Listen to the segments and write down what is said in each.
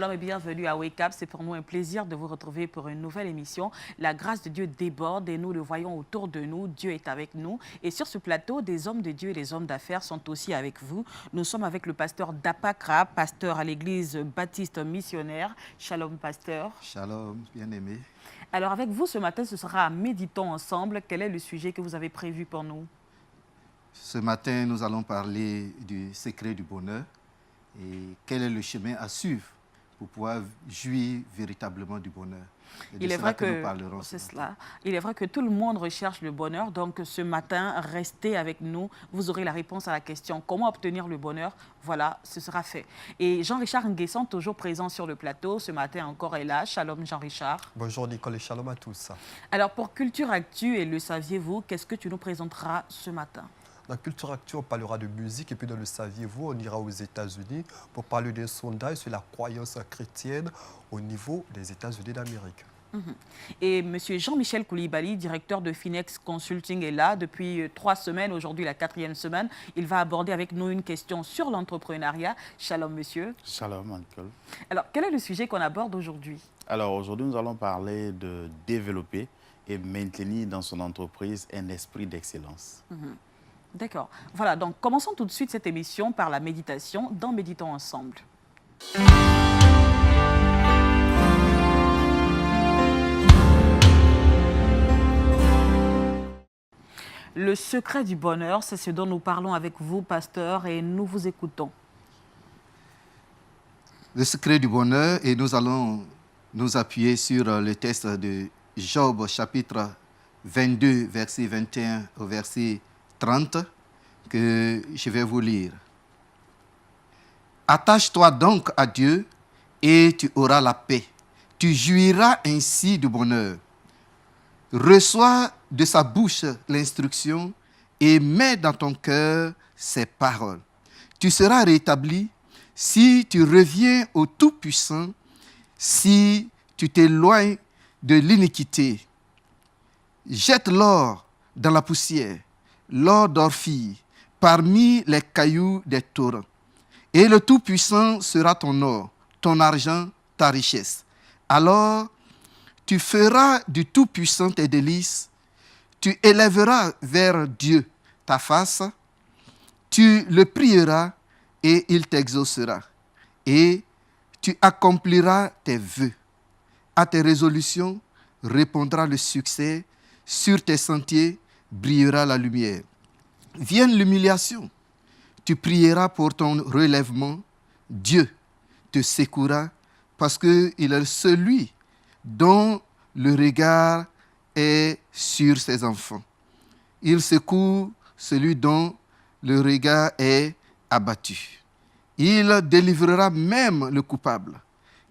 Shalom et bienvenue à Wake Up. C'est pour nous un plaisir de vous retrouver pour une nouvelle émission. La grâce de Dieu déborde et nous le voyons autour de nous. Dieu est avec nous. Et sur ce plateau, des hommes de Dieu et des hommes d'affaires sont aussi avec vous. Nous sommes avec le pasteur Dapakra, pasteur à l'église baptiste missionnaire. Shalom, pasteur. Shalom, bien-aimé. Alors avec vous ce matin, ce sera Méditons ensemble. Quel est le sujet que vous avez prévu pour nous? Ce matin, nous allons parler du secret du bonheur et quel est le chemin à suivre pour pouvoir jouir véritablement du bonheur. Il est vrai que c'est cela. Il est vrai que tout le monde recherche le bonheur. Donc ce matin, restez avec nous. Vous aurez la réponse à la question comment obtenir le bonheur. Voilà, ce sera fait. Et Jean-Richard Nguessan, toujours présent sur le plateau, ce matin encore est là. Shalom Jean-Richard. Bonjour Nicole et shalom à tous. Alors pour Culture Actu et le saviez-vous, qu'est-ce que tu nous présenteras ce matin? Dans Culture Actu, on parlera de musique et puis dans le saviez-vous, on ira aux États-Unis pour parler d'un sondage sur la croyance chrétienne au niveau des États-Unis d'Amérique. Et M. Jean-Michel Koulibaly, directeur de Finex Consulting, est là depuis 3 semaines, aujourd'hui la 4e semaine. Il va aborder avec nous une question sur l'entrepreneuriat. Shalom, monsieur. Shalom, Nicole. Alors, quel est le sujet qu'on aborde aujourd'hui? Alors, aujourd'hui, nous allons parler de développer et maintenir dans son entreprise un esprit d'excellence. D'accord. Voilà, donc commençons tout de suite cette émission par la méditation dans Méditons ensemble. Le secret du bonheur, c'est ce dont nous parlons avec vous, pasteur, et nous vous écoutons. Le secret du bonheur, et nous allons nous appuyer sur le texte de Job, chapitre 22, verset 21 au verset 30, que je vais vous lire. Attache-toi donc à Dieu et tu auras la paix. Tu jouiras ainsi du bonheur. Reçois de sa bouche l'instruction et mets dans ton cœur ses paroles. Tu seras rétabli si tu reviens au Tout-Puissant, si tu t'éloignes de l'iniquité. Jette l'or dans la poussière, l'or d'Orphie, parmi les cailloux des torrents. Et le Tout-Puissant sera ton or, ton argent, ta richesse. Alors, tu feras du Tout-Puissant tes délices, tu élèveras vers Dieu ta face, tu le prieras et il t'exaucera. Et tu accompliras tes vœux. À tes résolutions répondra le succès, sur tes sentiers brillera la lumière. Vienne l'humiliation, tu prieras pour ton relèvement, Dieu te secourra parce qu'il est celui dont le regard est sur ses enfants. Il secoue celui dont le regard est abattu. Il délivrera même le coupable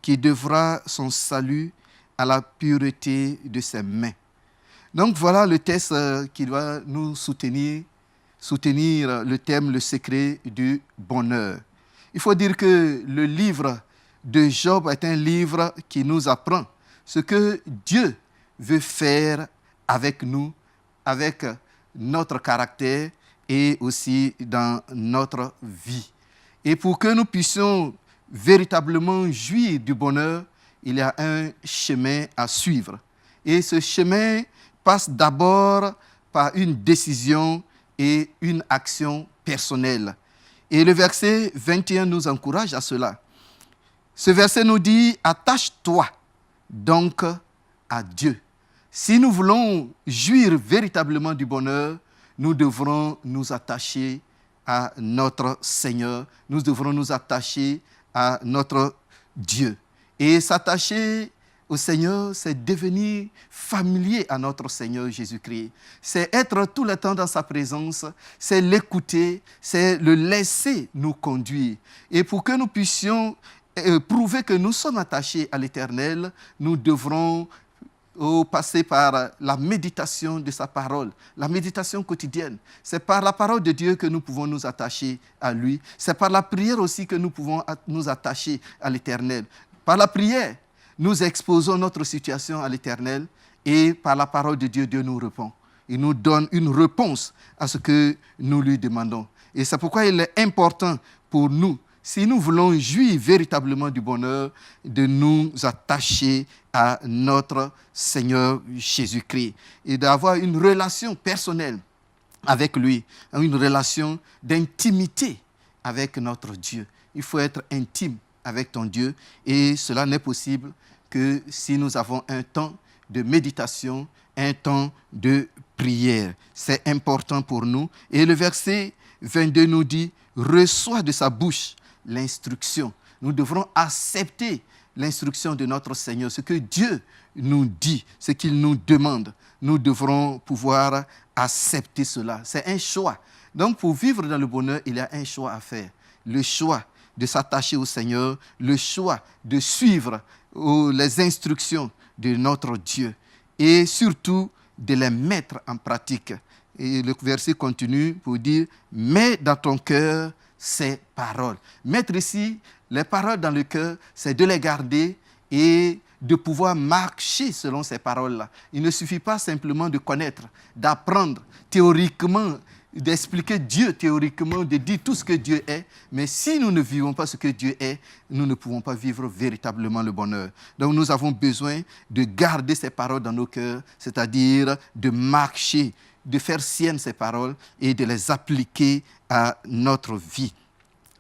qui devra son salut à la pureté de ses mains. Donc voilà le texte qui va nous soutenir le thème, le secret du bonheur. Il faut dire que le livre de Job est un livre qui nous apprend ce que Dieu veut faire avec nous, avec notre caractère et aussi dans notre vie. Et pour que nous puissions véritablement jouir du bonheur, il y a un chemin à suivre. Et ce chemin passe d'abord par une décision et une action personnelle. Et le verset 21 nous encourage à cela. Ce verset nous dit « Attache-toi donc à Dieu ». Si nous voulons jouir véritablement du bonheur, nous devrons nous attacher à notre Seigneur. Nous devrons nous attacher à notre Dieu. Et s'attacher au Seigneur, c'est devenir familier à notre Seigneur Jésus-Christ. C'est être tout le temps dans sa présence, c'est l'écouter, c'est le laisser nous conduire. Et pour que nous puissions prouver que nous sommes attachés à l'Éternel, nous devrons passer par la méditation de sa parole, la méditation quotidienne. C'est par la parole de Dieu que nous pouvons nous attacher à lui. C'est par la prière aussi que nous pouvons nous attacher à l'Éternel. Par la prière, nous exposons notre situation à l'Éternel et par la parole de Dieu, Dieu nous répond. Il nous donne une réponse à ce que nous lui demandons. Et c'est pourquoi il est important pour nous, si nous voulons jouir véritablement du bonheur, de nous attacher à notre Seigneur Jésus-Christ et d'avoir une relation personnelle avec lui, une relation d'intimité avec notre Dieu. Il faut être intime avec ton Dieu et cela n'est possible que si nous avons un temps de méditation, un temps de prière. C'est important pour nous. Et le verset 22 nous dit, reçois de sa bouche l'instruction. Nous devrons accepter l'instruction de notre Seigneur, ce que Dieu nous dit, ce qu'il nous demande. Nous devrons pouvoir accepter cela. C'est un choix. Donc, pour vivre dans le bonheur, il y a un choix à faire. Le choix de s'attacher au Seigneur, le choix de suivre les instructions de notre Dieu et surtout de les mettre en pratique. Et le verset continue pour dire, mets dans ton cœur ces paroles. Mettre ici les paroles dans le cœur, c'est de les garder et de pouvoir marcher selon ces paroles-là. Il ne suffit pas simplement de connaître, d'apprendre théoriquement, d'expliquer Dieu théoriquement, de dire tout ce que Dieu est, mais si nous ne vivons pas ce que Dieu est, nous ne pouvons pas vivre véritablement le bonheur. Donc nous avons besoin de garder ces paroles dans nos cœurs, c'est-à-dire de marcher, de faire siennes ces paroles et de les appliquer à notre vie.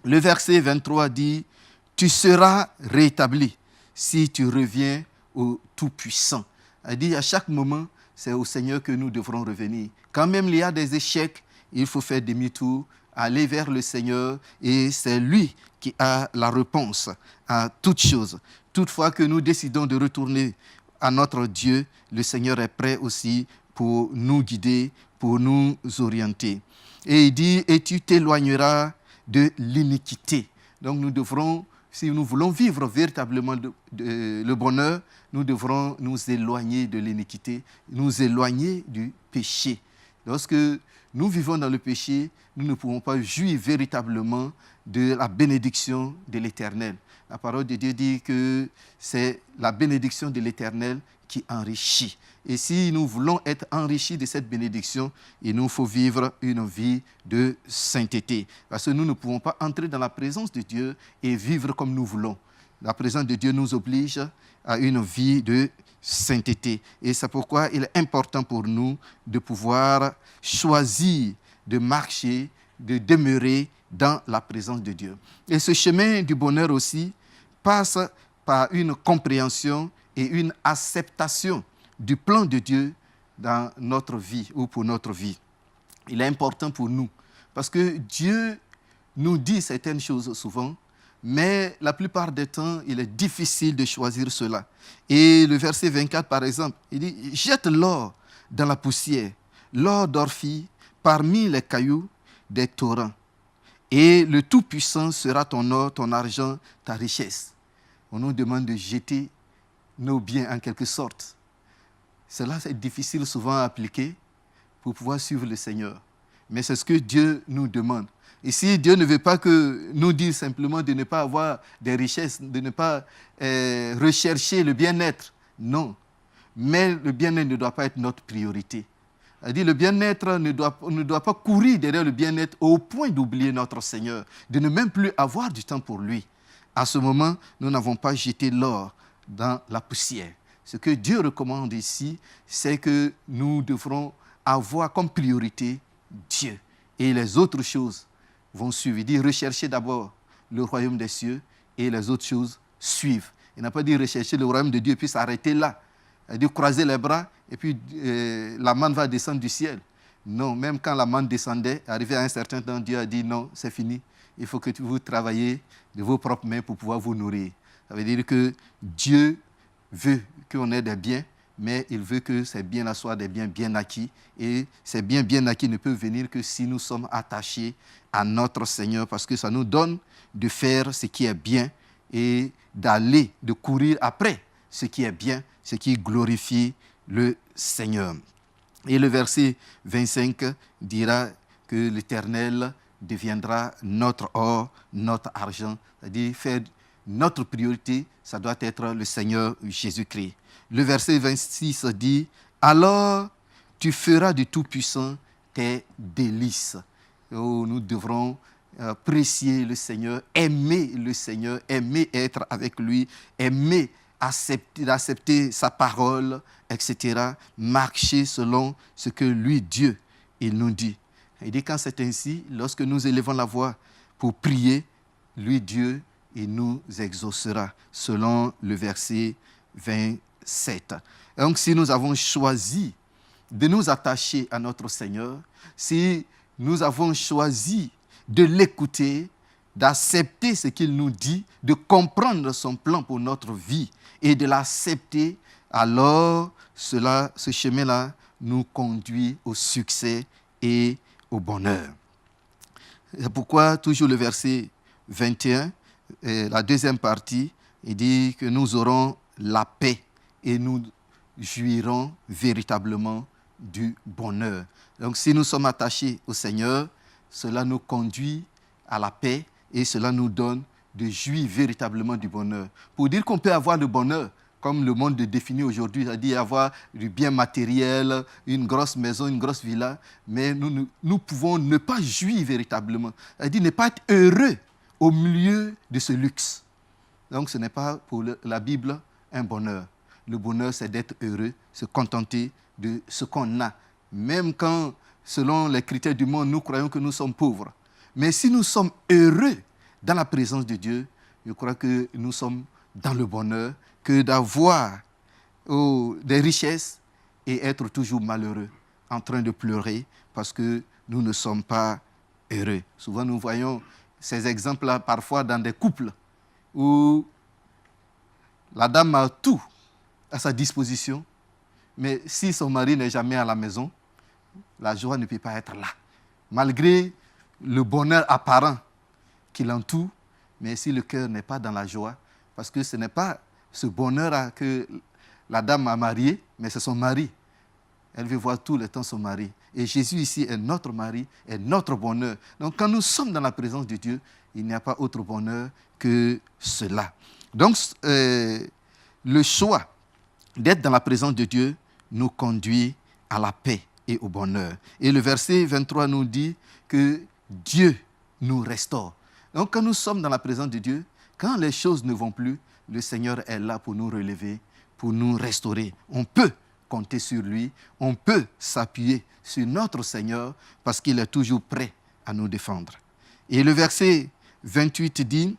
Le verset 23 dit, « Tu seras rétabli si tu reviens au Tout-Puissant. » C'est-à-dire à chaque moment, c'est au Seigneur que nous devrons revenir. Quand même il y a des échecs, il faut faire demi-tour, aller vers le Seigneur et c'est lui qui a la réponse à toutes choses. Toutefois que nous décidons de retourner à notre Dieu, le Seigneur est prêt aussi pour nous guider, pour nous orienter. Et il dit, et tu t'éloigneras de l'iniquité. Donc nous devrons, si nous voulons vivre véritablement le bonheur, nous devrons nous éloigner de l'iniquité, nous éloigner du péché. Lorsque nous vivons dans le péché, nous ne pouvons pas jouir véritablement de la bénédiction de l'Éternel. La parole de Dieu dit que c'est la bénédiction de l'Éternel qui enrichit. Et si nous voulons être enrichis de cette bénédiction, il nous faut vivre une vie de sainteté. Parce que nous ne pouvons pas entrer dans la présence de Dieu et vivre comme nous voulons. La présence de Dieu nous oblige à une vie de sainteté. Et c'est pourquoi il est important pour nous de pouvoir choisir de marcher, de demeurer dans la présence de Dieu. Et ce chemin du bonheur aussi passe par une compréhension et une acceptation du plan de Dieu dans notre vie ou pour notre vie. Il est important pour nous parce que Dieu nous dit certaines choses souvent, mais la plupart des temps, il est difficile de choisir cela. Et le verset 24, par exemple, il dit « Jette l'or dans la poussière, l'or d'Orphie, parmi les cailloux des torrents. Et le Tout-Puissant sera ton or, ton argent, ta richesse. » On nous demande de jeter nos biens en quelque sorte. Cela, c'est difficile souvent à appliquer pour pouvoir suivre le Seigneur. Mais c'est ce que Dieu nous demande. Ici, Dieu ne veut pas que nous dire simplement de ne pas avoir des richesses, de ne pas rechercher le bien-être. Non. Mais le bien-être ne doit pas être notre priorité. C'est-à-dire le bien-être ne doit pas courir derrière le bien-être au point d'oublier notre Seigneur, de ne même plus avoir du temps pour lui. À ce moment, nous n'avons pas jeté l'or dans la poussière. Ce que Dieu recommande ici, c'est que nous devrons avoir comme priorité Dieu. Et les autres choses vont suivre. Il dit rechercher d'abord le royaume des cieux et les autres choses suivent. Il n'a pas dit rechercher le royaume de Dieu et puis s'arrêter là. Il a dit croiser les bras et puis la manne va descendre du ciel. Non, même quand la manne descendait, arrivé à un certain temps, Dieu a dit non, c'est fini. Il faut que vous travaillez de vos propres mains pour pouvoir vous nourrir. Ça veut dire que Dieu veut qu'on ait des biens, mais il veut que ces biens-là soient des biens bien acquis. Et ces biens bien acquis ne peuvent venir que si nous sommes attachés à notre Seigneur, parce que ça nous donne de faire ce qui est bien et d'aller, de courir après ce qui est bien, ce qui glorifie le Seigneur. Et le verset 25 dira que l'Éternel deviendra notre or, notre argent, c'est-à-dire faire notre priorité, ça doit être le Seigneur Jésus-Christ. Le verset 26 dit « Alors tu feras du Tout-Puissant tes délices. » Oh, nous devrons apprécier le Seigneur, aimer le Seigneur, aimer être avec lui, aimer accepter sa parole, etc. Marcher selon ce que lui, Dieu, il nous dit. Il dit quand c'est ainsi, lorsque nous élevons la voix pour prier, lui, Dieu, il nous exaucera, selon le verset 27. Donc, si nous avons choisi de nous attacher à notre Seigneur, si nous avons choisi de l'écouter, d'accepter ce qu'il nous dit, de comprendre son plan pour notre vie et de l'accepter, alors ce chemin-là nous conduit au succès et au bonheur. C'est pourquoi toujours le verset 21, la deuxième partie, il dit que nous aurons la paix et nous jouirons véritablement du bonheur. Donc si nous sommes attachés au Seigneur, cela nous conduit à la paix et cela nous donne de jouir véritablement du bonheur. Pour dire qu'on peut avoir le bonheur, comme le monde le définit aujourd'hui, c'est-à-dire avoir du bien matériel, une grosse maison, une grosse villa, mais nous pouvons ne pas jouir véritablement, c'est-à-dire ne pas être heureux au milieu de ce luxe. Donc ce n'est pas pour la Bible un bonheur. Le bonheur, c'est d'être heureux, se contenter de ce qu'on a. Même quand, selon les critères du monde, nous croyons que nous sommes pauvres. Mais si nous sommes heureux dans la présence de Dieu, je crois que nous sommes dans le bonheur que d'avoir des richesses et être toujours malheureux, en train de pleurer parce que nous ne sommes pas heureux. Souvent, nous voyons ces exemples-là parfois dans des couples où la dame a tout à sa disposition, mais si son mari n'est jamais à la maison, la joie ne peut pas être là. Malgré le bonheur apparent qui l'entoure, mais si le cœur n'est pas dans la joie, parce que ce n'est pas ce bonheur que la dame a marié, mais c'est son mari. Elle veut voir tout le temps son mari. Et Jésus ici est notre mari, est notre bonheur. Donc quand nous sommes dans la présence de Dieu, il n'y a pas autre bonheur que cela. Donc le choix d'être dans la présence de Dieu nous conduit à la paix et au bonheur. Et le verset 23 nous dit que Dieu nous restaure. Donc quand nous sommes dans la présence de Dieu, quand les choses ne vont plus, le Seigneur est là pour nous relever, pour nous restaurer. On peut compter sur lui, on peut s'appuyer sur notre Seigneur parce qu'il est toujours prêt à nous défendre. Et le verset 28 dit,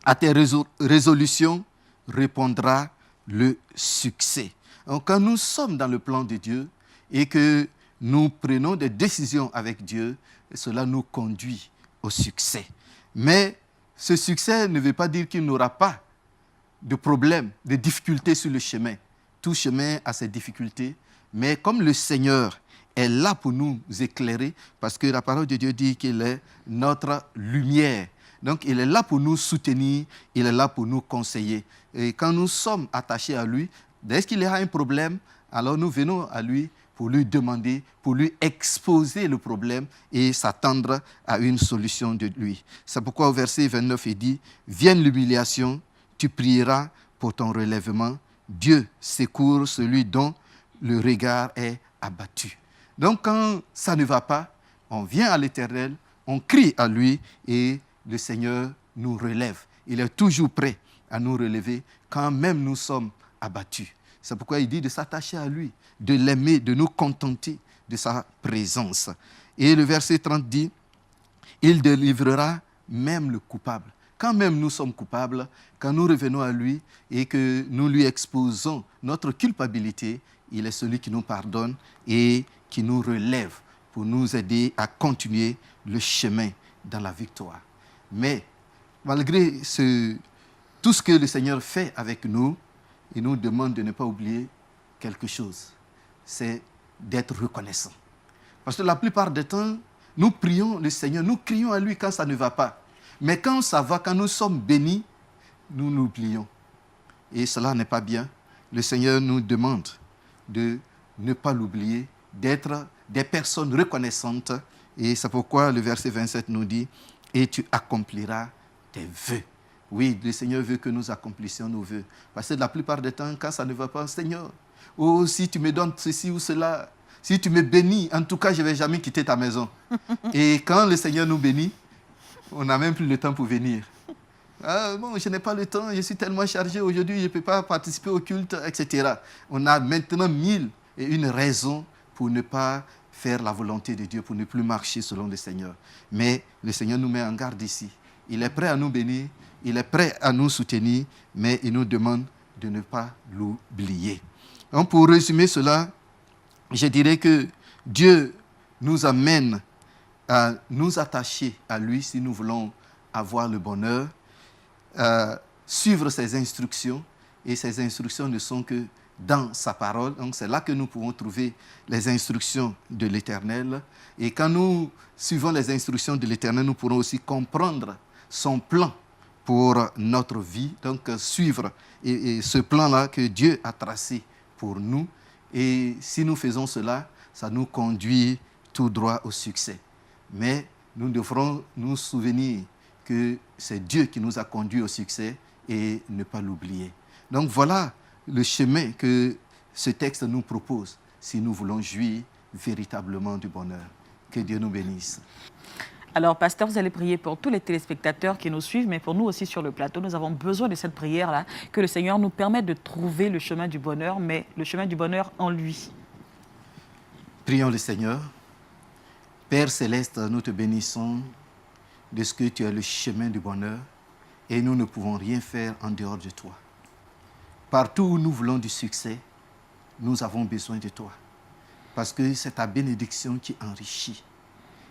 à tes résolutions répondra le succès. Donc, quand nous sommes dans le plan de Dieu et que nous prenons des décisions avec Dieu, cela nous conduit au succès. Mais ce succès ne veut pas dire qu'il n'aura pas de problèmes, de difficultés sur le chemin. Tout chemin a ses difficultés, mais comme le Seigneur est là pour nous éclairer, parce que la parole de Dieu dit qu'il est notre lumière. Donc, il est là pour nous soutenir, il est là pour nous conseiller. Et quand nous sommes attachés à lui, dès qu'il y a un problème, alors nous venons à lui pour lui demander, pour lui exposer le problème et s'attendre à une solution de lui. C'est pourquoi au verset 29, il dit, « Vienne l'humiliation, tu prieras pour ton relèvement. Dieu secourt celui dont le regard est abattu. » Donc quand ça ne va pas, on vient à l'Éternel, on crie à lui et le Seigneur nous relève. Il est toujours prêt à nous relever quand même nous sommes abattus. C'est pourquoi il dit de s'attacher à lui, de l'aimer, de nous contenter de sa présence. Et le verset 30 dit, « Il délivrera même le coupable. » Quand même nous sommes coupables, quand nous revenons à lui et que nous lui exposons notre culpabilité, il est celui qui nous pardonne et qui nous relève pour nous aider à continuer le chemin dans la victoire. Mais malgré tout ce que le Seigneur fait avec nous, il nous demande de ne pas oublier quelque chose, c'est d'être reconnaissant. Parce que la plupart du temps, nous prions le Seigneur, nous crions à lui quand ça ne va pas. Mais quand ça va, quand nous sommes bénis, nous l'oublions. Et cela n'est pas bien. Le Seigneur nous demande de ne pas l'oublier, d'être des personnes reconnaissantes. Et c'est pourquoi le verset 27 nous dit, « Et tu accompliras tes vœux. » Oui, le Seigneur veut que nous accomplissions nos vœux. Parce que la plupart du temps, quand ça ne va pas, Seigneur, oh, si tu me donnes ceci ou cela, si tu me bénis, en tout cas, je ne vais jamais quitter ta maison. Et quand le Seigneur nous bénit, on n'a même plus le temps pour venir. Ah, bon, je n'ai pas le temps, je suis tellement chargé aujourd'hui, je ne peux pas participer au culte, etc. On a maintenant 1001 raisons pour ne pas faire la volonté de Dieu, pour ne plus marcher selon le Seigneur. Mais le Seigneur nous met en garde ici. Il est prêt à nous bénir, il est prêt à nous soutenir, mais il nous demande de ne pas l'oublier. Donc, pour résumer cela, je dirais que Dieu nous amène à nous attacher à lui si nous voulons avoir le bonheur, suivre ses instructions, et ces instructions ne sont que dans sa parole. Donc c'est là que nous pouvons trouver les instructions de l'Éternel. Et quand nous suivons les instructions de l'Éternel, nous pourrons aussi comprendre son plan pour notre vie. Donc suivre et ce plan-là que Dieu a tracé pour nous. Et si nous faisons cela, ça nous conduit tout droit au succès. Mais nous devrons nous souvenir que c'est Dieu qui nous a conduits au succès et ne pas l'oublier. Donc voilà le chemin que ce texte nous propose si nous voulons jouir véritablement du bonheur. Que Dieu nous bénisse. Alors, pasteur, vous allez prier pour tous les téléspectateurs qui nous suivent, mais pour nous aussi sur le plateau, nous avons besoin de cette prière-là, que le Seigneur nous permette de trouver le chemin du bonheur, mais le chemin du bonheur en lui. Prions le Seigneur. Père Céleste, nous te bénissons de ce que tu es le chemin du bonheur et nous ne pouvons rien faire en dehors de toi. Partout où nous voulons du succès, nous avons besoin de toi parce que c'est ta bénédiction qui enrichit.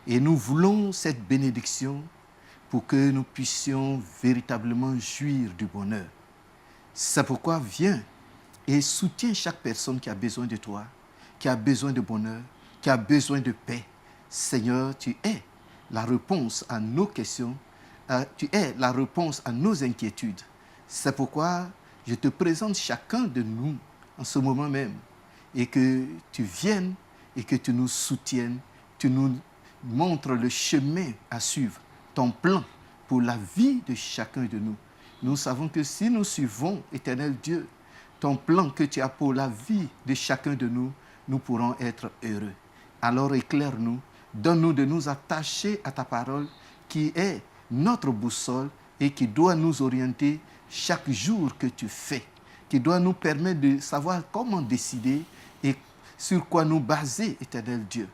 Et nous voulons cette bénédiction pour que nous puissions véritablement jouir du bonheur. C'est pourquoi viens et soutiens chaque personne qui a besoin de toi, qui a besoin de bonheur, qui a besoin de paix. Seigneur, tu es la réponse à nos questions, tu es la réponse à nos inquiétudes. C'est pourquoi je te présente chacun de nous en ce moment même et que tu viennes et que tu nous soutiennes, tu nous montres le chemin à suivre, ton plan pour la vie de chacun de nous. Nous savons que si nous suivons, Éternel Dieu, ton plan que tu as pour la vie de chacun de nous, nous pourrons être heureux. Alors éclaire-nous, donne-nous de nous attacher à ta parole qui est notre boussole et qui doit nous orienter chaque jour que tu fais, qui doit nous permettre de savoir comment décider et sur quoi nous baser, Éternel Dieu.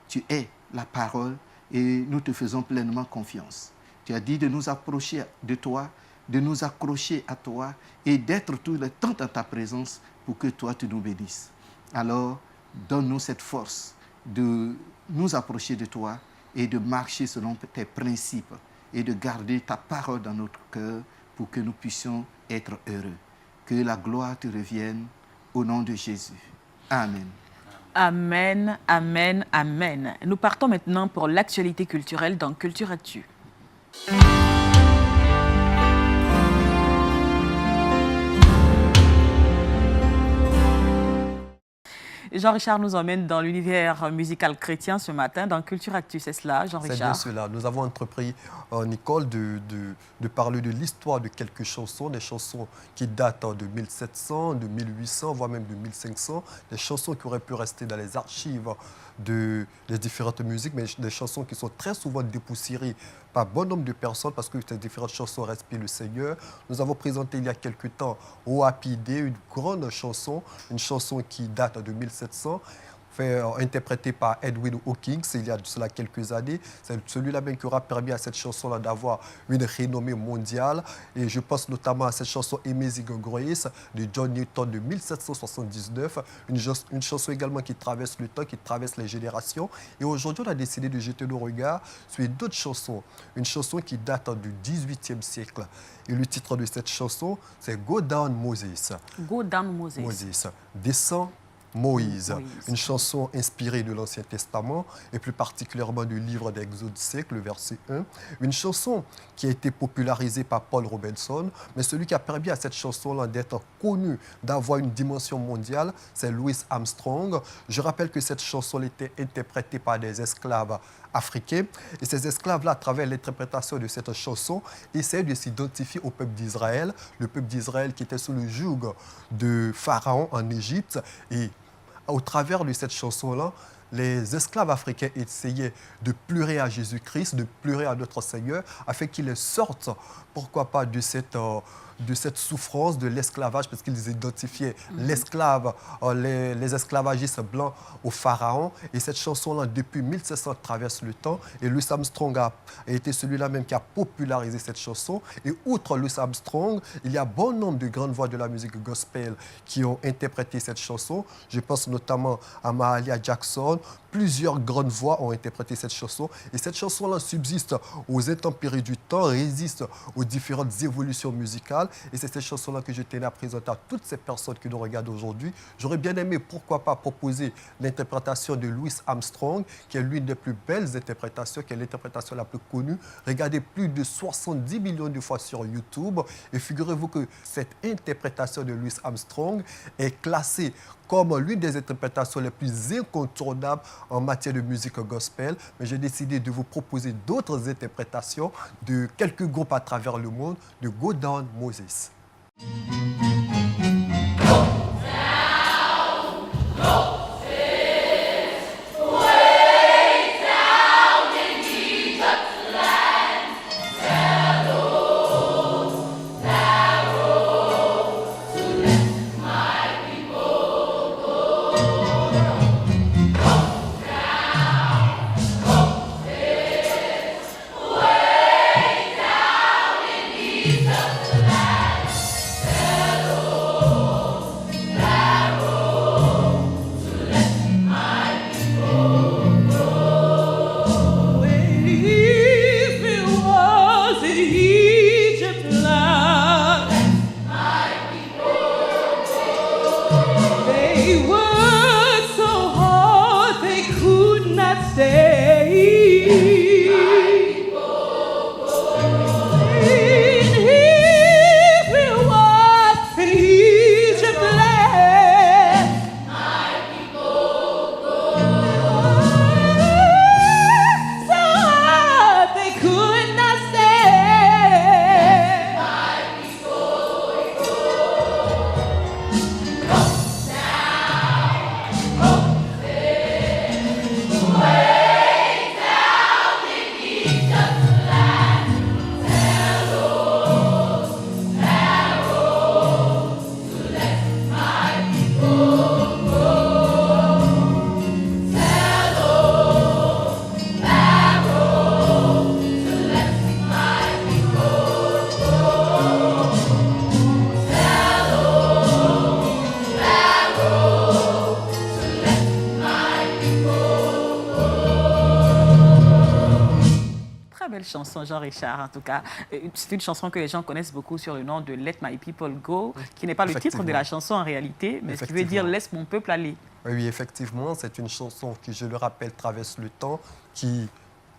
Tu es la parole et nous te faisons pleinement confiance. Tu as dit de nous approcher de toi, de nous accrocher à toi et d'être tout le temps dans ta présence pour que toi tu nous bénisses. Alors, donne-nous cette force de nous approcher de toi et de marcher selon tes principes et de garder ta parole dans notre cœur pour que nous puissions être heureux. Que la gloire te revienne au nom de Jésus. Amen. Amen, amen, amen. Nous partons maintenant pour l'actualité culturelle dans Culture Actu. Jean-Richard nous emmène dans l'univers musical chrétien ce matin, dans Culture Actu, c'est cela, Jean-Richard? C'est bien cela. Nous avons entrepris, Nicole, de parler de l'histoire de quelques chansons, des chansons qui datent de 1700, de 1800, voire même de 1500, des chansons qui auraient pu rester dans les archives des différentes musiques, mais des chansons qui sont très souvent dépoussiérées par bon nombre de personnes parce que ces différentes chansons respirent le Seigneur. Nous avons présenté il y a quelque temps au Happy Day une grande chanson, une chanson qui date de 1700, interprétée par Edwin Hawkins il y a de cela quelques années. C'est celui-là même qui aura permis à cette chanson-là d'avoir une renommée mondiale. Et je pense notamment à cette chanson Amazing Grace de John Newton de 1779, une chanson également qui traverse le temps, qui traverse les générations. Et aujourd'hui, on a décidé de jeter nos regards sur d'autres chansons. Une chanson qui date du XVIIIe siècle. Et le titre de cette chanson, c'est Go Down Moses. Go Down Moses. Moses. Descends Moïse, une chanson inspirée de l'Ancien Testament et plus particulièrement du livre d'Exode 5, le verset 1. Une chanson qui a été popularisée par Paul Robinson, mais celui qui a permis à cette chanson-là d'être connue, d'avoir une dimension mondiale, c'est Louis Armstrong. Je rappelle que cette chanson était interprétée par des esclaves africains. Et ces esclaves-là, à travers l'interprétation de cette chanson, essayaient de s'identifier au peuple d'Israël, le peuple d'Israël qui était sous le joug de Pharaon en Égypte. Et au travers de cette chanson-là, les esclaves africains essayaient de pleurer à Jésus-Christ, de pleurer à notre Seigneur, afin qu'il sorte, pourquoi pas, de cette souffrance de l'esclavage, parce qu'ils identifiaient l'esclave, les esclavagistes blancs au pharaon. Et cette chanson-là, depuis 1700, traverse le temps. Et Louis Armstrong a été celui-là même qui a popularisé cette chanson. Et outre Louis Armstrong, il y a bon nombre de grandes voix de la musique gospel qui ont interprété cette chanson. Je pense notamment à Mahalia Jackson. Plusieurs grandes voix ont interprété cette chanson. Et cette chanson-là subsiste aux intempéries du temps, résiste aux différentes évolutions musicales. Et c'est cette chanson-là que je tenais à présenter à toutes ces personnes qui nous regardent aujourd'hui. J'aurais bien aimé, pourquoi pas, proposer l'interprétation de Louis Armstrong, qui est l'une des plus belles interprétations, qui est l'interprétation la plus connue. Regardez plus de 70 millions de fois sur YouTube. Et figurez-vous que cette interprétation de Louis Armstrong est classée comme l'une des interprétations les plus incontournables en matière de musique gospel. Mais j'ai décidé de vous proposer d'autres interprétations de quelques groupes à travers le monde, de Go Down Moses. Chanson Jean-Richard, en tout cas. C'est une chanson que les gens connaissent beaucoup sur le nom de Let My People Go, qui n'est pas le titre de la chanson en réalité, mais ce qui veut dire Laisse mon peuple aller. Oui, effectivement, c'est une chanson qui, je le rappelle, traverse le temps, qui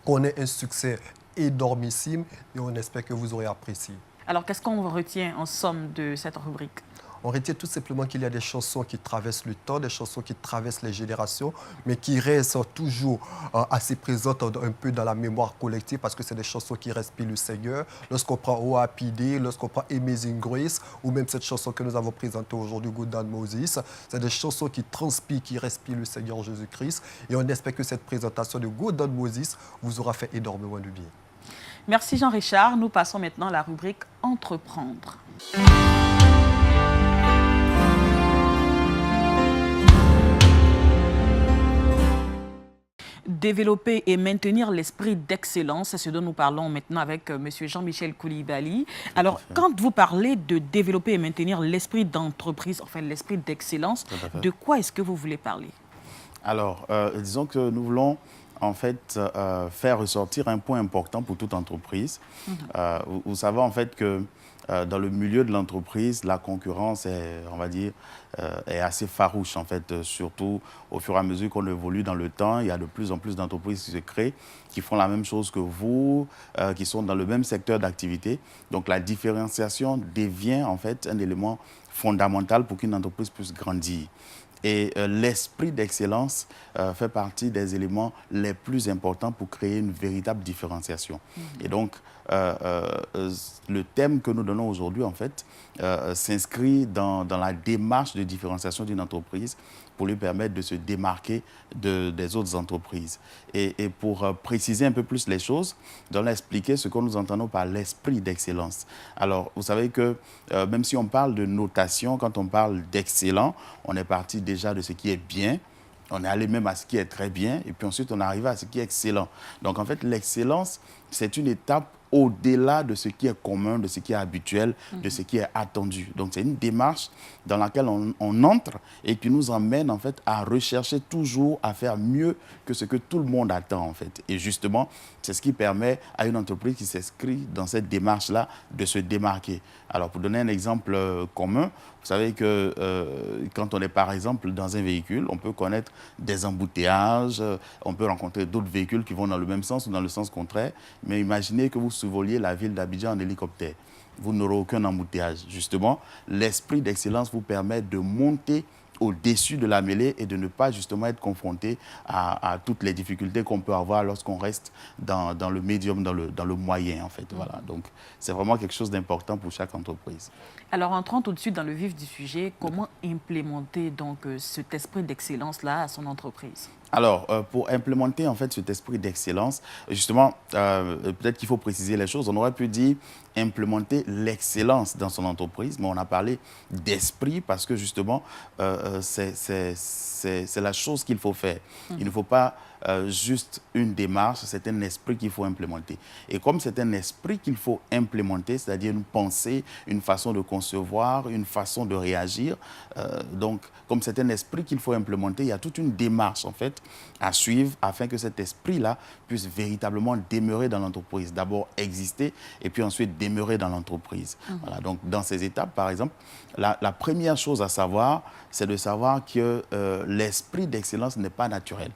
connaît un succès énormissime et on espère que vous aurez apprécié. Alors, qu'est-ce qu'on retient en somme de cette rubrique? On retient tout simplement qu'il y a des chansons qui traversent le temps, des chansons qui traversent les générations, mais qui restent toujours assez présentes un peu dans la mémoire collective parce que c'est des chansons qui respirent le Seigneur. Lorsqu'on prend Oh Happy Day, lorsqu'on prend Amazing Grace, ou même cette chanson que nous avons présentée aujourd'hui, Go Down Moses, c'est des chansons qui transpirent, qui respirent le Seigneur Jésus-Christ. Et on espère que cette présentation de Go Down Moses vous aura fait énormément de bien. Merci Jean-Richard. Nous passons maintenant à la rubrique Entreprendre. Développer et maintenir l'esprit d'excellence, c'est ce dont nous parlons maintenant avec M. Jean-Michel Koulibaly. Alors, quand vous parlez de développer et maintenir l'esprit d'entreprise, enfin l'esprit d'excellence, de quoi est-ce que vous voulez parler? Alors, disons que nous voulons en fait faire ressortir un point important pour toute entreprise. Vous savez en fait que dans le milieu de l'entreprise, la concurrence est, on va dire, est assez farouche en fait, surtout au fur et à mesure qu'on évolue dans le temps. Il y a de plus en plus d'entreprises qui se créent, qui font la même chose que vous, qui sont dans le même secteur d'activité. Donc la différenciation devient en fait un élément fondamental pour qu'une entreprise puisse grandir. Et l'esprit d'excellence fait partie des éléments les plus importants pour créer une véritable différenciation. Et donc, le thème que nous donnons aujourd'hui, en fait, s'inscrit dans la démarche de différenciation d'une entreprise pour lui permettre de se démarquer des autres entreprises. Et pour préciser un peu plus les choses, nous allons expliquer ce que nous entendons par l'esprit d'excellence. Alors, vous savez que même si on parle de notation, quand on parle d'excellent, on est parti déjà de ce qui est bien. On est allé même à ce qui est très bien, et puis ensuite on est arrivé à ce qui est excellent. Donc en fait, l'excellence, c'est une étape au-delà de ce qui est commun, de ce qui est habituel, de ce qui est attendu. Donc c'est une démarche dans laquelle on entre et qui nous emmène en fait à rechercher toujours à faire mieux que ce que tout le monde attend en fait. Et justement, c'est ce qui permet à une entreprise qui s'inscrit dans cette démarche-là de se démarquer. Alors pour donner un exemple commun, vous savez que quand on est par exemple dans un véhicule, on peut connaître des embouteillages, on peut rencontrer d'autres véhicules qui vont dans le même sens ou dans le sens contraire, mais imaginez que vous survoliez la ville d'Abidjan en hélicoptère. Vous n'aurez aucun embouteillage. Justement, l'esprit d'excellence vous permet de monter au-dessus de la mêlée et de ne pas justement être confronté à toutes les difficultés qu'on peut avoir lorsqu'on reste dans le médium, dans le moyen en fait. Voilà. Donc c'est vraiment quelque chose d'important pour chaque entreprise. Alors entrant tout de suite dans le vif du sujet, comment implémenter donc cet esprit d'excellence-là à son entreprise? Alors, pour implémenter en fait cet esprit d'excellence, justement, peut-être qu'il faut préciser les choses. On aurait pu dire implémenter l'excellence dans son entreprise, mais on a parlé d'esprit parce que justement, c'est la chose qu'il faut faire. Il ne faut pas juste une démarche, c'est un esprit qu'il faut implémenter. Et comme c'est un esprit qu'il faut implémenter, c'est-à-dire une pensée, une façon de concevoir, une façon de réagir, donc comme c'est un esprit qu'il faut implémenter, il y a toute une démarche en fait à suivre afin que cet esprit-là puisse véritablement demeurer dans l'entreprise. D'abord exister et puis ensuite demeurer dans l'entreprise. Voilà, donc dans ces étapes, par exemple, la première chose à savoir, c'est de savoir que l'esprit d'excellence n'est pas naturel.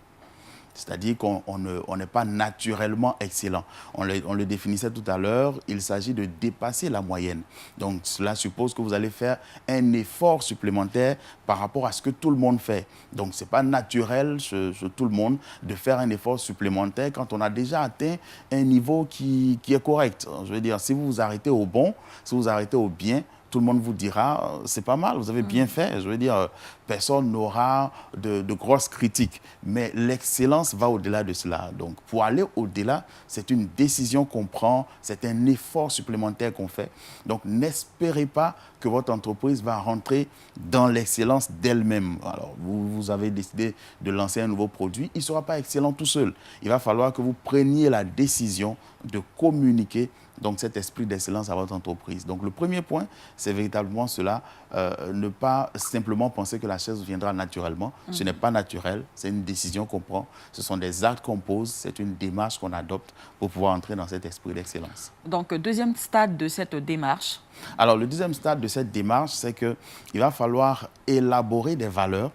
C'est-à-dire qu'on n'est pas naturellement excellent. On le définissait tout à l'heure, il s'agit de dépasser la moyenne. Donc cela suppose que vous allez faire un effort supplémentaire par rapport à ce que tout le monde fait. Donc ce n'est pas naturel chez tout le monde de faire un effort supplémentaire quand on a déjà atteint un niveau qui est correct. Je veux dire, si vous vous arrêtez au bon, si vous vous arrêtez au bien, tout le monde vous dira, c'est pas mal, vous avez bien fait. Je veux dire, personne n'aura de grosses critiques. Mais l'excellence va au-delà de cela. Donc, pour aller au-delà, c'est une décision qu'on prend, c'est un effort supplémentaire qu'on fait. Donc, n'espérez pas que votre entreprise va rentrer dans l'excellence d'elle-même. Alors, vous avez décidé de lancer un nouveau produit, il ne sera pas excellent tout seul. Il va falloir que vous preniez la décision de communiquer donc cet esprit d'excellence à votre entreprise. Donc le premier point, c'est véritablement cela, ne pas simplement penser que la chose viendra naturellement. Ce n'est pas naturel, c'est une décision qu'on prend, ce sont des actes qu'on pose, c'est une démarche qu'on adopte pour pouvoir entrer dans cet esprit d'excellence. Donc deuxième stade de cette démarche. Alors le deuxième stade de cette démarche, c'est qu'il va falloir élaborer des valeurs,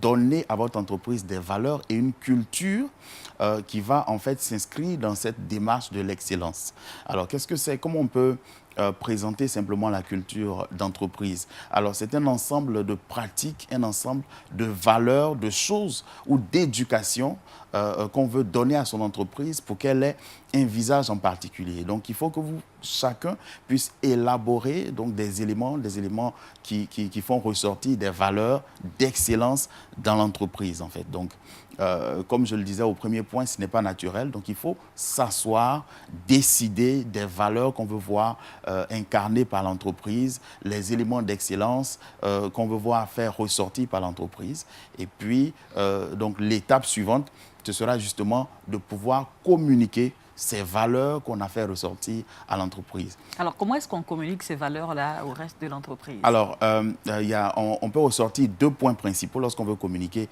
donner à votre entreprise des valeurs et une culture qui va en fait s'inscrire dans cette démarche de l'excellence. Alors, qu'est-ce que c'est? Comment on peut présenter simplement la culture d'entreprise? Alors, c'est un ensemble de pratiques, un ensemble de valeurs, de choses ou d'éducation qu'on veut donner à son entreprise pour qu'elle ait un visage en particulier. Donc, il faut que chacun puisse élaborer donc, des éléments qui font ressortir des valeurs d'excellence dans l'entreprise, en fait. Donc, comme je le disais au premier point, ce n'est pas naturel. Donc, il faut s'asseoir, décider des valeurs qu'on veut voir incarnées par l'entreprise, les éléments d'excellence qu'on veut voir faire ressortir par l'entreprise. Et puis, donc, l'étape suivante, ce sera justement de pouvoir communiquer ces valeurs qu'on a fait ressortir à l'entreprise. Alors, comment est-ce qu'on communique ces valeurs-là au reste de l'entreprise? Alors, on peut ressortir deux points principaux lorsqu'on veut communiquer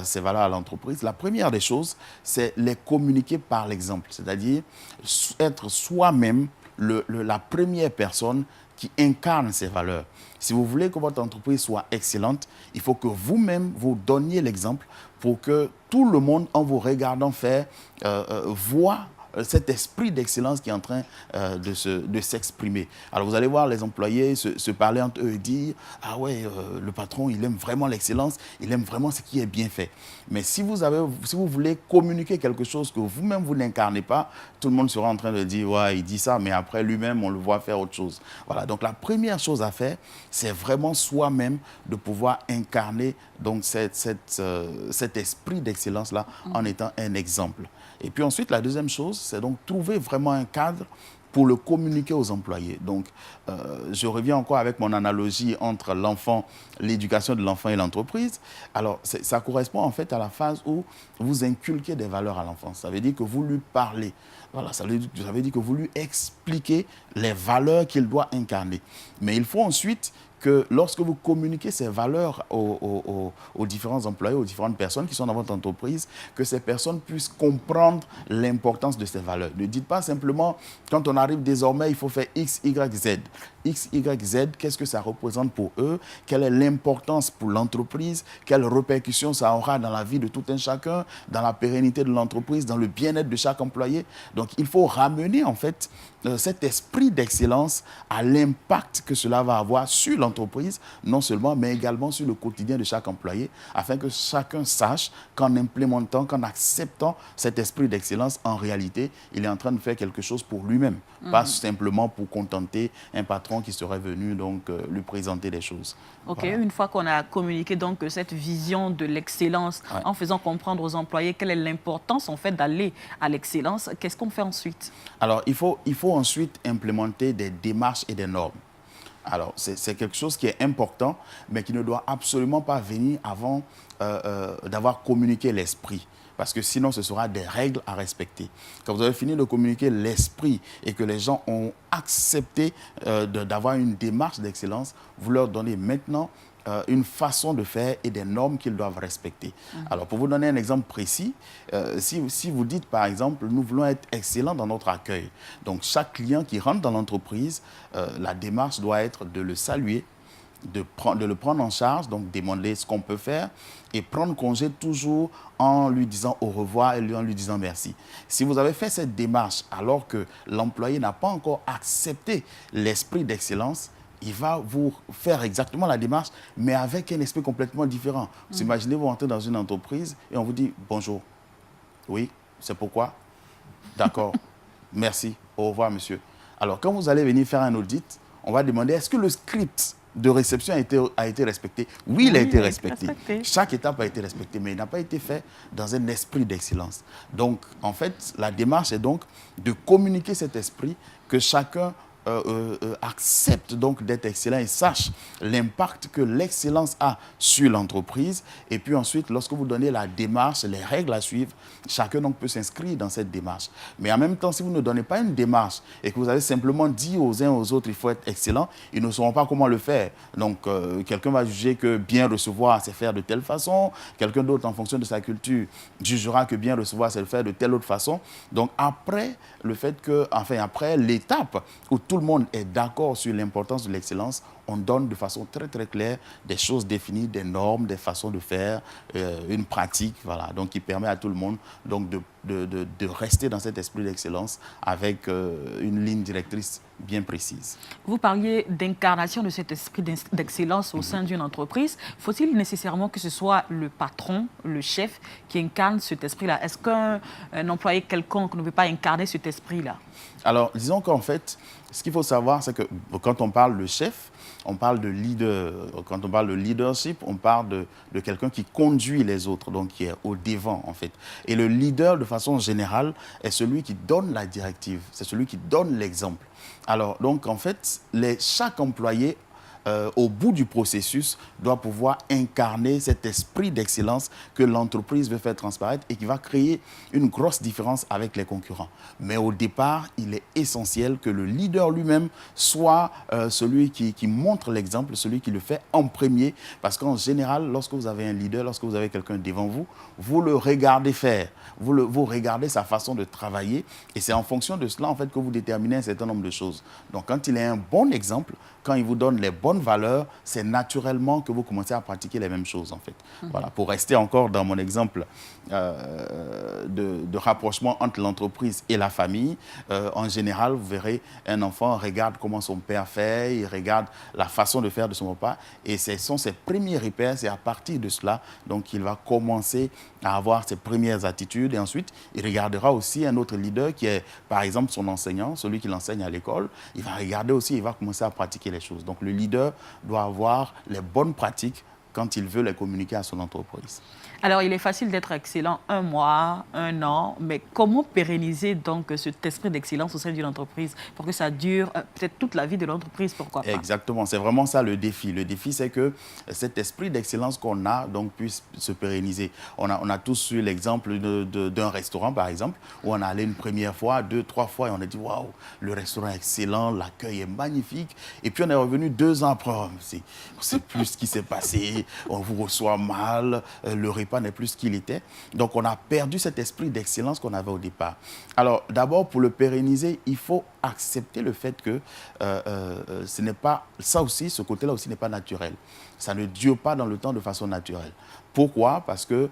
ces valeurs à l'entreprise. La première des choses, c'est les communiquer par l'exemple, c'est-à-dire être soi-même la première personne qui incarne ces valeurs. Si vous voulez que votre entreprise soit excellente, il faut que vous-même, vous donniez l'exemple pour que tout le monde, en vous regardant faire, voit cet esprit d'excellence qui est en train de s'exprimer. Alors vous allez voir les employés se parler entre eux et dire « Ah ouais, le patron, il aime vraiment l'excellence, il aime vraiment ce qui est bien fait. » Mais si vous voulez communiquer quelque chose que vous-même vous n'incarnez pas, tout le monde sera en train de dire « Ouais, il dit ça, mais après lui-même, on le voit faire autre chose. » Voilà, donc la première chose à faire, c'est vraiment soi-même de pouvoir incarner donc cet esprit d'excellence-là en étant un exemple. Et puis ensuite, la deuxième chose, c'est donc trouver vraiment un cadre pour le communiquer aux employés. Donc, je reviens encore avec mon analogie entre l'enfant, l'éducation de l'enfant et l'entreprise. Alors, ça correspond en fait à la phase où vous inculquez des valeurs à l'enfant. Ça veut dire que vous lui parlez. Voilà, ça veut dire que vous lui expliquez les valeurs qu'il doit incarner. Mais il faut ensuite que lorsque vous communiquez ces valeurs aux différents employés, aux différentes personnes qui sont dans votre entreprise, que ces personnes puissent comprendre l'importance de ces valeurs. Ne dites pas simplement, quand on arrive désormais, il faut faire X, Y, Z. X, Y, Z, qu'est-ce que ça représente pour eux? Quelle est l'importance pour l'entreprise? Quelles répercussions ça aura dans la vie de tout un chacun, dans la pérennité de l'entreprise, dans le bien-être de chaque employé? Donc, il faut ramener en fait cet esprit d'excellence à l'impact que cela va avoir sur l'entreprise, non seulement, mais également sur le quotidien de chaque employé, afin que chacun sache qu'en implémentant, qu'en acceptant cet esprit d'excellence, en réalité, il est en train de faire quelque chose pour lui-même, pas simplement pour contenter un patron qui serait venu donc lui présenter des choses. Ok, Voilà. une fois qu'on a communiqué donc cette vision de l'excellence, en faisant comprendre aux employés quelle est l'importance en fait d'aller à l'excellence, qu'est-ce qu'on fait ensuite? Alors, il faut ensuite implémenter des démarches et des normes. Alors, c'est quelque chose qui est important, mais qui ne doit absolument pas venir avant d'avoir communiqué l'esprit. Parce que sinon, ce sera des règles à respecter. Quand vous avez fini de communiquer l'esprit et que les gens ont accepté d'avoir une démarche d'excellence, vous leur donnez maintenant une façon de faire et des normes qu'ils doivent respecter. Alors, pour vous donner un exemple précis, si vous dites, par exemple, nous voulons être excellents dans notre accueil. Donc, chaque client qui rentre dans l'entreprise, la démarche doit être de le saluer, de le prendre en charge, donc demander ce qu'on peut faire et prendre congé toujours en lui disant au revoir et en lui disant merci. Si vous avez fait cette démarche alors que l'employé n'a pas encore accepté l'esprit d'excellence, il va vous faire exactement la démarche, mais avec un esprit complètement différent. Vous imaginez, vous rentrez dans une entreprise et on vous dit « Bonjour ». Oui, c'est pourquoi? D'accord, merci, au revoir monsieur. Alors, quand vous allez venir faire un audit, on va demander « Est-ce que le script de réception a été respecté? » Oui, il a été respecté. Chaque étape a été respectée, mais il n'a pas été fait dans un esprit d'excellence. Donc, en fait, la démarche est donc de communiquer cet esprit, que chacun accepte donc d'être excellent et sache l'impact que l'excellence a sur l'entreprise. Et puis ensuite, lorsque vous donnez la démarche, les règles à suivre, chacun donc peut s'inscrire dans cette démarche. Mais en même temps, si vous ne donnez pas une démarche et que vous avez simplement dit aux uns aux autres il faut être excellent, ils ne sauront pas comment le faire. Donc, quelqu'un va juger que bien recevoir, c'est faire de telle façon. Quelqu'un d'autre, en fonction de sa culture, jugera que bien recevoir, c'est le faire de telle autre façon. Donc, après après l'étape où tout le monde est d'accord sur l'importance de l'excellence, on donne de façon très très claire des choses définies, des normes, des façons de faire, une pratique, voilà, donc qui permet à tout le monde donc de rester dans cet esprit d'excellence avec une ligne directrice bien précise. Vous parliez d'incarnation de cet esprit d'excellence au sein d'une entreprise. Faut-il nécessairement que ce soit le patron, le chef, qui incarne cet esprit-là? Est-ce qu'un employé quelconque ne peut pas incarner cet esprit-là? Alors, disons qu'en fait, ce qu'il faut savoir, c'est que quand on parle de chef, on parle de leader. Quand on parle de leadership, on parle de quelqu'un qui conduit les autres, donc qui est au devant, en fait. Et le leader, de façon générale, est celui qui donne la directive, c'est celui qui donne l'exemple. Alors, donc, en fait, chaque employé, au bout du processus, doit pouvoir incarner cet esprit d'excellence que l'entreprise veut faire transparaître et qui va créer une grosse différence avec les concurrents. Mais au départ, il est essentiel que le leader lui-même soit celui qui montre l'exemple, celui qui le fait en premier, parce qu'en général, lorsque vous avez un leader, lorsque vous avez quelqu'un devant vous, vous le regardez faire, vous regardez sa façon de travailler, et c'est en fonction de cela en fait que vous déterminez un certain nombre de choses. Donc quand il est un bon exemple, quand il vous donne les bonnes valeurs, c'est naturellement que vous commencez à pratiquer les mêmes choses, en fait. Voilà, pour rester encore dans mon exemple de rapprochement entre l'entreprise et la famille, en général, vous verrez, un enfant regarde comment son père fait, il regarde la façon de faire de son papa, et ce sont ses premiers repères, c'est à partir de cela, donc il va commencer à avoir ses premières attitudes, et ensuite, il regardera aussi un autre leader qui est, par exemple, son enseignant, celui qui l'enseigne à l'école, il va regarder aussi, il va commencer à pratiquer les choses. Donc le leader doit avoir les bonnes pratiques quand il veut les communiquer à son entreprise. Alors, il est facile d'être excellent 1 mois, 1 an, mais comment pérenniser donc cet esprit d'excellence au sein d'une entreprise pour que ça dure peut-être toute la vie de l'entreprise, pourquoi pas? Exactement, c'est vraiment ça le défi. Le défi, c'est que cet esprit d'excellence qu'on a donc puisse se pérenniser. On a tous eu l'exemple d'un restaurant, par exemple, où on est allé une première fois, 2, 3 fois, et on a dit, waouh, le restaurant est excellent, l'accueil est magnifique. Et puis, on est revenu 2 ans après, on ne sait plus ce qui s'est passé, on vous reçoit mal, le repas n'est plus ce qu'il était. Donc, on a perdu cet esprit d'excellence qu'on avait au départ. Alors, d'abord, pour le pérenniser, il faut accepter le fait que ce n'est pas, ça aussi, ce côté-là aussi n'est pas naturel. Ça ne dure pas dans le temps de façon naturelle. Pourquoi? Parce que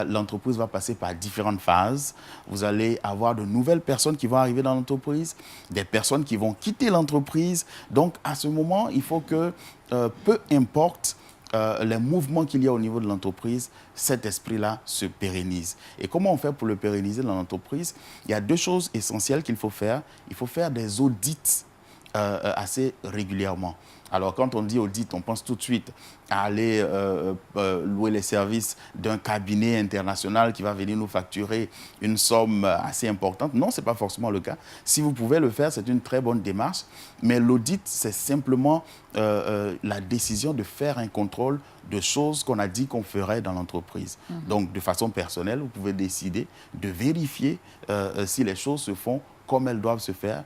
l'entreprise va passer par différentes phases. Vous allez avoir de nouvelles personnes qui vont arriver dans l'entreprise, des personnes qui vont quitter l'entreprise. Donc, à ce moment, il faut que, peu importe les mouvements qu'il y a au niveau de l'entreprise, cet esprit-là se pérennise. Et comment on fait pour le pérenniser dans l'entreprise? Il y a 2 choses essentielles qu'il faut faire. Il faut faire des audits assez régulièrement. Alors, quand on dit audit, on pense tout de suite à aller louer les services d'un cabinet international qui va venir nous facturer une somme assez importante. Non, ce n'est pas forcément le cas. Si vous pouvez le faire, c'est une très bonne démarche. Mais l'audit, c'est simplement la décision de faire un contrôle de choses qu'on a dit qu'on ferait dans l'entreprise. Donc, de façon personnelle, vous pouvez décider de vérifier si les choses se font comme elles doivent se faire.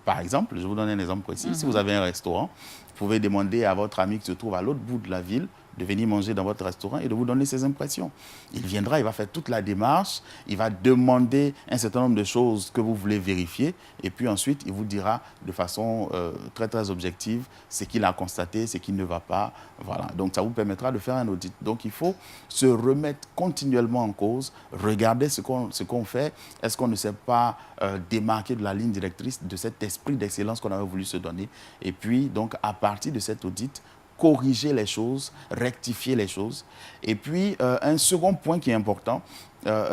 Par exemple, je vous donne un exemple précis. Si vous avez un restaurant, vous pouvez demander à votre ami qui se trouve à l'autre bout de la ville de venir manger dans votre restaurant et de vous donner ses impressions. Il viendra, il va faire toute la démarche, il va demander un certain nombre de choses que vous voulez vérifier et puis ensuite, il vous dira de façon très, très objective ce qu'il a constaté, ce qui ne va pas. Voilà. Donc, ça vous permettra de faire un audit. Donc, il faut se remettre continuellement en cause, regarder ce qu'on fait. Est-ce qu'on ne s'est pas démarqué de la ligne directrice, de cet esprit d'excellence qu'on avait voulu se donner? Et puis, donc, à partir de cet audit, corriger les choses, rectifier les choses. Et puis, un second point qui est important,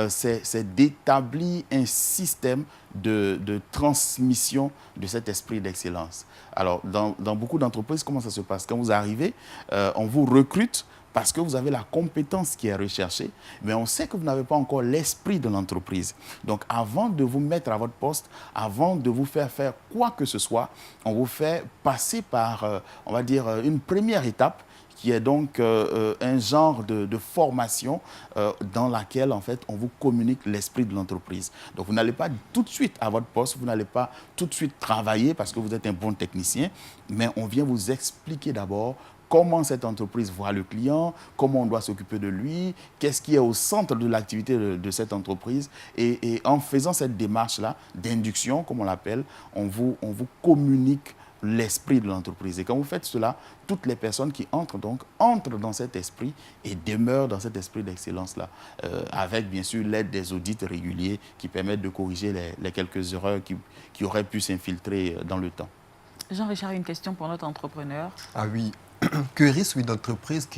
c'est d'établir un système de transmission de cet esprit d'excellence. Alors, dans beaucoup d'entreprises, comment ça se passe? Quand vous arrivez, on vous recrute parce que vous avez la compétence qui est recherchée, mais on sait que vous n'avez pas encore l'esprit de l'entreprise. Donc, avant de vous mettre à votre poste, avant de vous faire faire quoi que ce soit, on vous fait passer par, on va dire, une première étape qui est donc un genre de formation dans laquelle, en fait, on vous communique l'esprit de l'entreprise. Donc, vous n'allez pas tout de suite à votre poste, vous n'allez pas tout de suite travailler parce que vous êtes un bon technicien, mais on vient vous expliquer d'abord comment cette entreprise voit le client, comment on doit s'occuper de lui, qu'est-ce qui est au centre de l'activité de cette entreprise. Et en faisant cette démarche-là, d'induction, comme on l'appelle, on vous communique l'esprit de l'entreprise. Et quand vous faites cela, toutes les personnes qui entrent dans cet esprit et demeurent dans cet esprit d'excellence-là, avec bien sûr l'aide des audits réguliers qui permettent de corriger les quelques erreurs qui auraient pu s'infiltrer dans le temps. Jean-Richard, une question pour notre entrepreneur. Ah oui, que risque une entreprise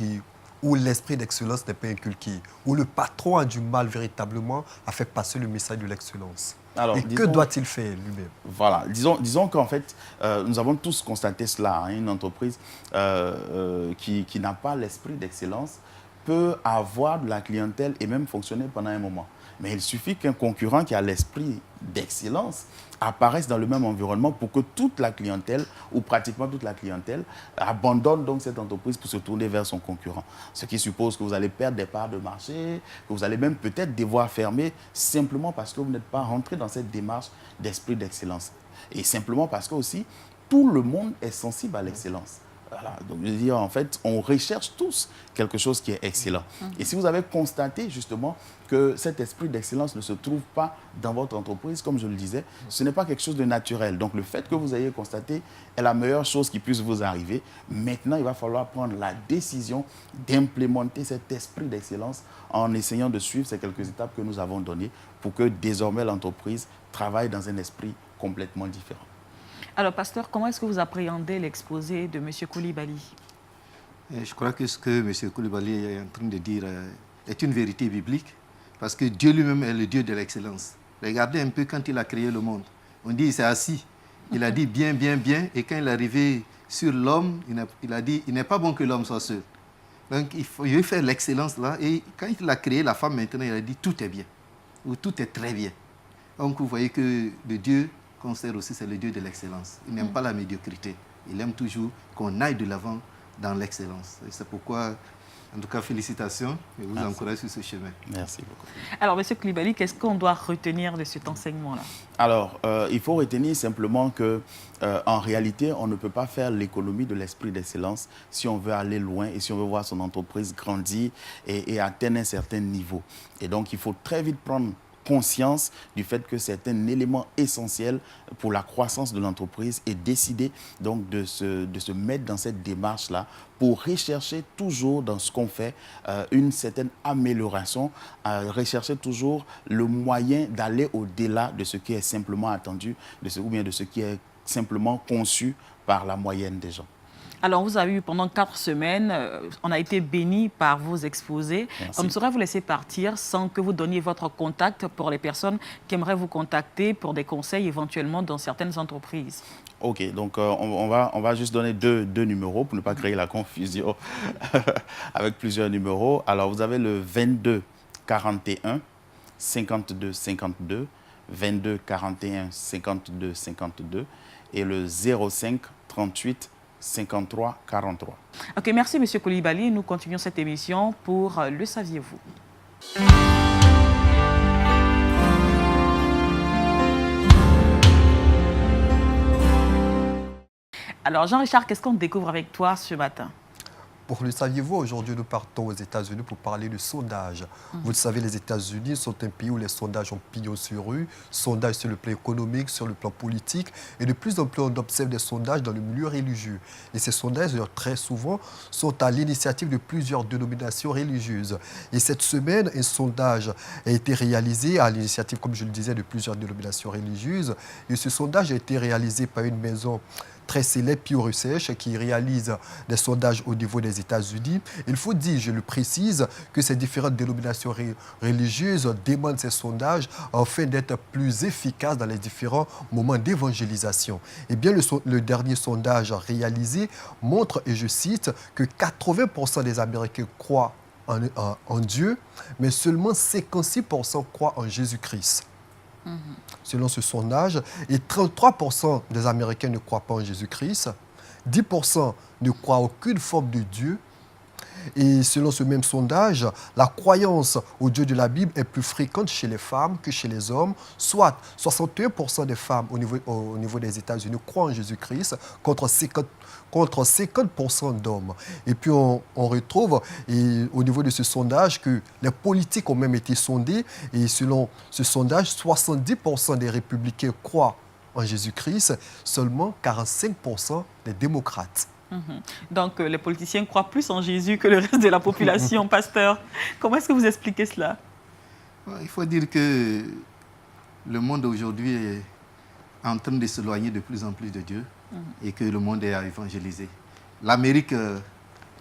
où l'esprit d'excellence n'est pas inculqué, où le patron a du mal véritablement à faire passer le message de l'excellence? Alors, et que doit-il faire lui-même? Voilà, disons qu'en fait, nous avons tous constaté cela. Hein, une entreprise qui n'a pas l'esprit d'excellence peut avoir de la clientèle et même fonctionner pendant un moment. Mais il suffit qu'un concurrent qui a l'esprit d'excellence apparaisse dans le même environnement pour que toute la clientèle, ou pratiquement toute la clientèle, abandonne donc cette entreprise pour se tourner vers son concurrent. Ce qui suppose que vous allez perdre des parts de marché, que vous allez même peut-être devoir fermer simplement parce que vous n'êtes pas rentré dans cette démarche d'esprit d'excellence. Et simplement parce que aussi, tout le monde est sensible à l'excellence. Voilà. Donc, je veux dire, en fait, on recherche tous quelque chose qui est excellent. Et si vous avez constaté justement que cet esprit d'excellence ne se trouve pas dans votre entreprise, comme je le disais, ce n'est pas quelque chose de naturel. Donc, le fait que vous ayez constaté est la meilleure chose qui puisse vous arriver. Maintenant, il va falloir prendre la décision d'implémenter cet esprit d'excellence en essayant de suivre ces quelques étapes que nous avons données pour que désormais l'entreprise travaille dans un esprit complètement différent. Alors, pasteur, comment est-ce que vous appréhendez l'exposé de M. Koulibaly? Je crois que ce que M. Koulibaly est en train de dire est une vérité biblique, parce que Dieu lui-même est le Dieu de l'excellence. Regardez un peu quand il a créé le monde. On dit qu'il s'est assis. Il a dit bien, bien, bien. Et quand il est arrivé sur l'homme, il a dit il n'est pas bon que l'homme soit seul. Donc il veut faire l'excellence là. Et quand il a créé la femme, maintenant, il a dit tout est bien. Ou tout est très bien. Donc vous voyez que le Dieu qu'on sert aussi, c'est le Dieu de l'excellence. Il n'aime pas la médiocrité. Il aime toujours qu'on aille de l'avant dans l'excellence. Et c'est pourquoi, en tout cas, félicitations et vous encourage sur ce chemin. Merci beaucoup. Alors, M. Koulibaly, qu'est-ce qu'on doit retenir de cet enseignement-là? Alors, il faut retenir simplement que, en réalité, on ne peut pas faire l'économie de l'esprit d'excellence si on veut aller loin et si on veut voir son entreprise grandir et atteindre un certain niveau. Et donc, il faut très vite prendre conscience du fait que c'est un élément essentiel pour la croissance de l'entreprise et décider donc de se mettre dans cette démarche-là pour rechercher toujours dans ce qu'on fait une certaine amélioration, rechercher toujours le moyen d'aller au-delà de ce qui est simplement attendu, ou bien de ce qui est simplement conçu par la moyenne des gens. Alors, vous avez eu pendant 4 semaines, on a été bénis par vos exposés. Merci. On ne saurait vous laisser partir sans que vous donniez votre contact pour les personnes qui aimeraient vous contacter pour des conseils éventuellement dans certaines entreprises. Ok, donc on va juste donner deux numéros pour ne pas créer la confusion avec plusieurs numéros. Alors, vous avez le 22 41 52 52, 22 41 52 52 et le 05 38 53 43. Ok, merci M. Koulibaly. Nous continuons cette émission pour Le Saviez-vous. Alors Jean-Richard, qu'est-ce qu'on découvre avec toi ce matin? Pour le saviez-vous, aujourd'hui, nous partons aux États-Unis pour parler de sondage. Vous le savez, les États-Unis sont un pays où les sondages ont pignon sur rue, sondages sur le plan économique, sur le plan politique, et de plus en plus, on observe des sondages dans le milieu religieux. Et ces sondages, très souvent, sont à l'initiative de plusieurs dénominations religieuses. Et cette semaine, un sondage a été réalisé à l'initiative, comme je le disais, de plusieurs dénominations religieuses. Et ce sondage a été réalisé par une maison très célèbre, Pew Research, qui réalise des sondages au niveau des États-Unis. Il faut dire, je le précise, que ces différentes dénominations religieuses demandent ces sondages afin d'être plus efficaces dans les différents moments d'évangélisation. Eh bien, le dernier sondage réalisé montre, et je cite, que 80% des Américains croient en Dieu, mais seulement 56% croient en Jésus-Christ. Selon ce sondage, et 33% des Américains ne croient pas en Jésus-Christ, 10% ne croient à aucune forme de Dieu. Et selon ce même sondage, la croyance au Dieu de la Bible est plus fréquente chez les femmes que chez les hommes, soit 61% des femmes au niveau des États-Unis croient en Jésus-Christ contre 50% d'hommes. Et puis on retrouve au niveau de ce sondage que les politiques ont même été sondés et selon ce sondage, 70% des républicains croient en Jésus-Christ, seulement 45% des démocrates. Donc, les politiciens croient plus en Jésus que le reste de la population, pasteur. Comment est-ce que vous expliquez cela? Il faut dire que le monde aujourd'hui est en train de s'éloigner de plus en plus de Dieu et que le monde est à évangéliser. L'Amérique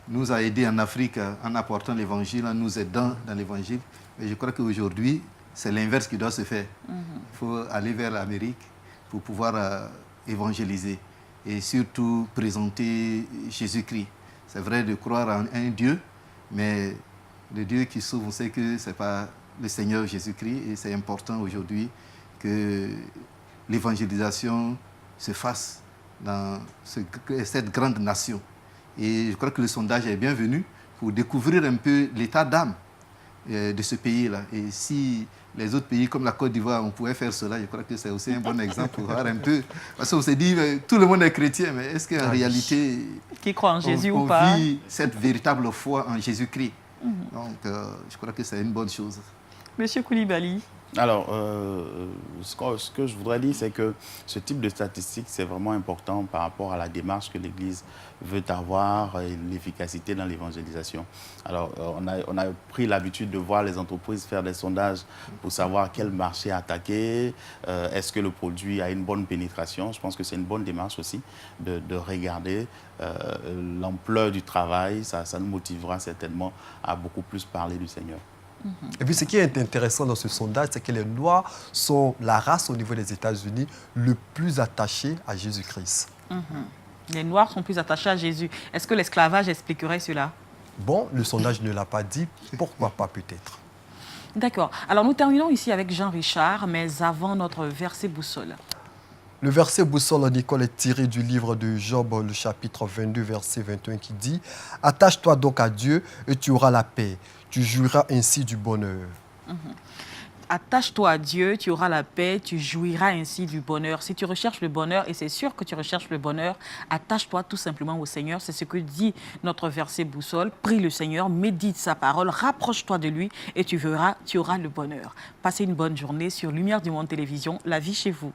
nous a aidés en Afrique en apportant l'évangile, en nous aidant dans l'évangile. Mais je crois qu'aujourd'hui, c'est l'inverse qui doit se faire. Il faut aller vers l'Amérique pour pouvoir évangéliser et surtout présenter Jésus-Christ. C'est vrai de croire en un Dieu, mais le Dieu qui sauve, on sait que ce n'est pas le Seigneur Jésus-Christ et c'est important aujourd'hui que l'évangélisation se fasse dans cette grande nation. Et je crois que le sondage est bienvenu pour découvrir un peu l'état d'âme de ce pays-là. Et si les autres pays comme la Côte d'Ivoire, on pouvait faire cela, je crois que c'est aussi un bon exemple pour voir un peu. Parce qu'on s'est dit, tout le monde est chrétien, mais est-ce qu'en réalité, Qui croit en Jésus on ou pas? vit cette véritable foi en Jésus-Christ? Donc, je crois que c'est une bonne chose. Monsieur Koulibaly. Alors, ce que je voudrais dire, c'est que ce type de statistique, c'est vraiment important par rapport à la démarche que l'Église veut avoir et l'efficacité dans l'évangélisation. Alors, on a pris l'habitude de voir les entreprises faire des sondages pour savoir quel marché attaquer, est-ce que le produit a une bonne pénétration. Je pense que c'est une bonne démarche aussi de regarder l'ampleur du travail. Ça nous motivera certainement à beaucoup plus parler du Seigneur. Et puis ce qui est intéressant dans ce sondage, c'est que les Noirs sont la race au niveau des États-Unis le plus attachée à Jésus-Christ. Les Noirs sont plus attachés à Jésus. Est-ce que l'esclavage expliquerait cela? Bon, le sondage ne l'a pas dit, pourquoi pas peut-être? D'accord. Alors nous terminons ici avec Jean-Richard, mais avant notre verset boussole. Le verset boussole, Nicole, est tiré du livre de Job, le chapitre 22, verset 21, qui dit « Attache-toi donc à Dieu et tu auras la paix. Tu jouiras ainsi du bonheur. » Attache-toi à Dieu, tu auras la paix, tu jouiras ainsi du bonheur. Si tu recherches le bonheur, et c'est sûr que tu recherches le bonheur, attache-toi tout simplement au Seigneur. C'est ce que dit notre verset boussole. Prie le Seigneur, médite sa parole, rapproche-toi de lui et tu verras, tu auras le bonheur. Passez une bonne journée sur Lumière du Monde Télévision, la vie chez vous.